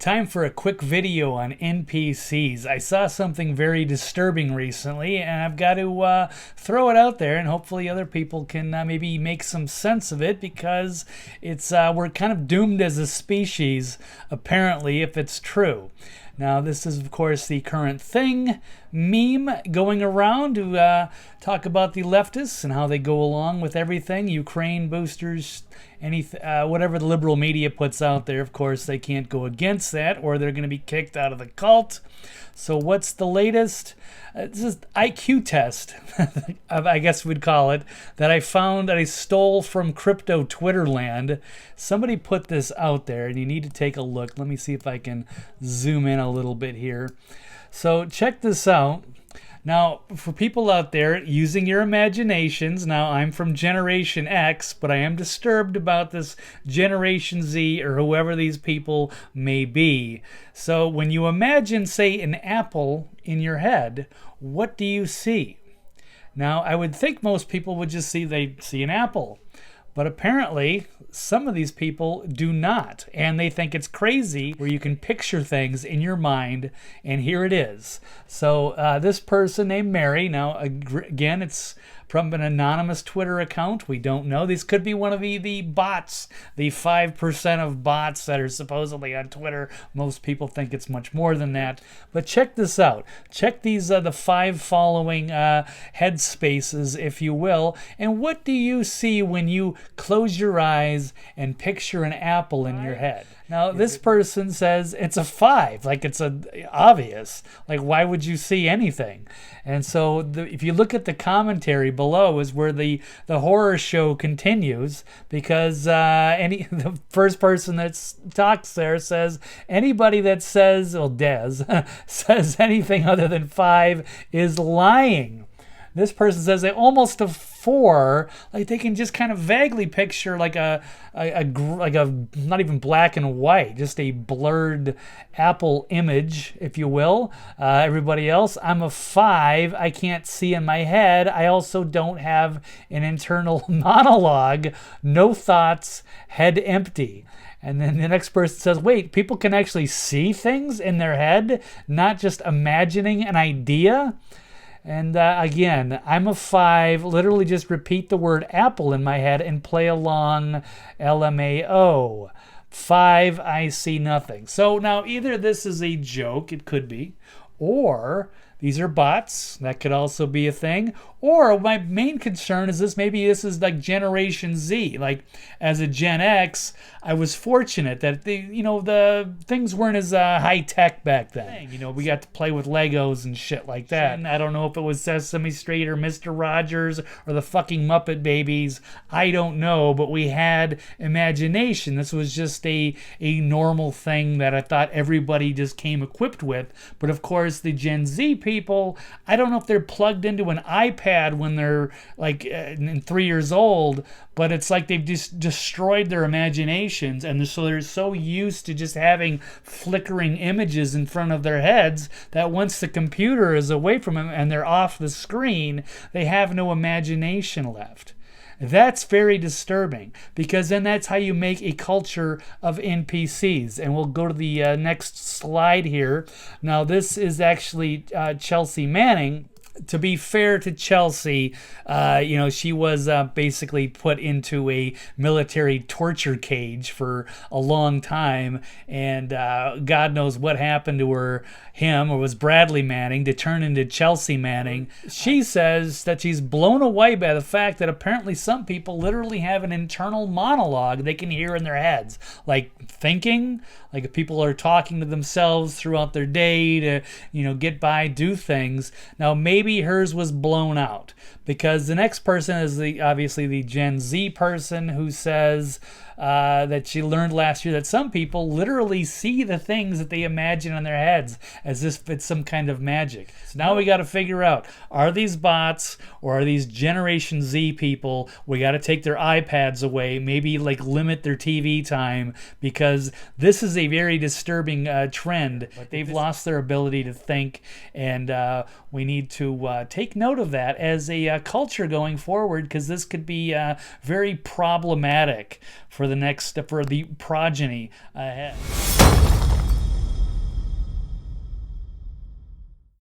Time for a quick video on NPCs. I saw something very disturbing recently, and I've got to throw it out there, and hopefully other people can maybe make some sense of it, because it's we're kind of doomed as a species, apparently, if it's true. Now, this is, of course, the current thing meme going around to talk about the leftists and how they go along with everything. Ukraine boosters, whatever the liberal media puts out there, of course, they can't go against that, or they're going to be kicked out of the cult. So what's the latest? This is IQ test, I guess we'd call it, that I found that I stole from crypto Twitter land. Somebody put this out there, and you need to take a look. Let me see if I can zoom in a little bit here. So check this out. Now, for people out there using your imaginations, now I'm from Generation X, but I am disturbed about this Generation Z or whoever these people may be. So when you imagine, say, an apple in your head, what do you see? Now, I would think most people would just they see an apple. But apparently, some of these people do not, and they think it's crazy where you can picture things in your mind, and here it is. So this person named Mary, now again, it's from an anonymous Twitter account. We don't know. These could be one of the bots, the 5% of bots that are supposedly on Twitter. Most people think it's much more than that. But check this out. Check these the 5 following headspaces, if you will. And what do you see when you close your eyes and picture an apple in your head? Now, this person says it's a 5, like it's obvious. Like, why would you see anything? And so if you look at the commentary below is where the horror show continues, because the first person that talks there says anybody that says, well, Des, says anything other than 5 is lying. This person says they almost a 4, like they can just kind of vaguely picture like a not even black and white, just a blurred apple image, if you will. Everybody else, I'm a 5. I can't see in my head. I also don't have an internal monologue. No thoughts, head empty. And then the next person says, wait, people can actually see things in their head, not just imagining an idea? And again, I'm a 5. Literally just repeat the word apple in my head and play along LMAO. 5, I see nothing. So now either this is a joke, it could be, or these are bots. That could also be a thing. Or my main concern is maybe this is like Generation Z. Like as a Gen X, I was fortunate that the things weren't as high tech back then. We got to play with Legos and shit like that. And I don't know if it was Sesame Street or Mr. Rogers or the fucking Muppet Babies. I don't know, but we had imagination. This was just a normal thing that I thought everybody just came equipped with. But of course, the Gen Z people, I don't know if they're plugged into an iPad when they're like 3 years old, but it's like they've just destroyed their imaginations, and so they're so used to just having flickering images in front of their heads that once the computer is away from them and they're off the screen, they have no imagination left. That's very disturbing, because then that's how you make a culture of NPCs. And we'll go to the next slide here. Now, this is actually Chelsea Manning. To be fair to Chelsea, she was basically put into a military torture cage for a long time, and God knows what happened to him, or was Bradley Manning, to turn into Chelsea Manning. She says that she's blown away by the fact that apparently some people literally have an internal monologue they can hear in their heads, like thinking, like if people are talking to themselves throughout their day to, get by, do things. Now, maybe hers was blown out, because the next person is obviously the Gen Z person who says that she learned last year that some people literally see the things that they imagine in their heads as if it's some kind of magic. So now we got to figure out, are these bots or are these Generation Z people? We got to take their iPads away, maybe like limit their TV time, because this is a very disturbing trend. They've lost their ability to think, and we need to take note of that as a culture going forward, because this could be very problematic for the progeny ahead.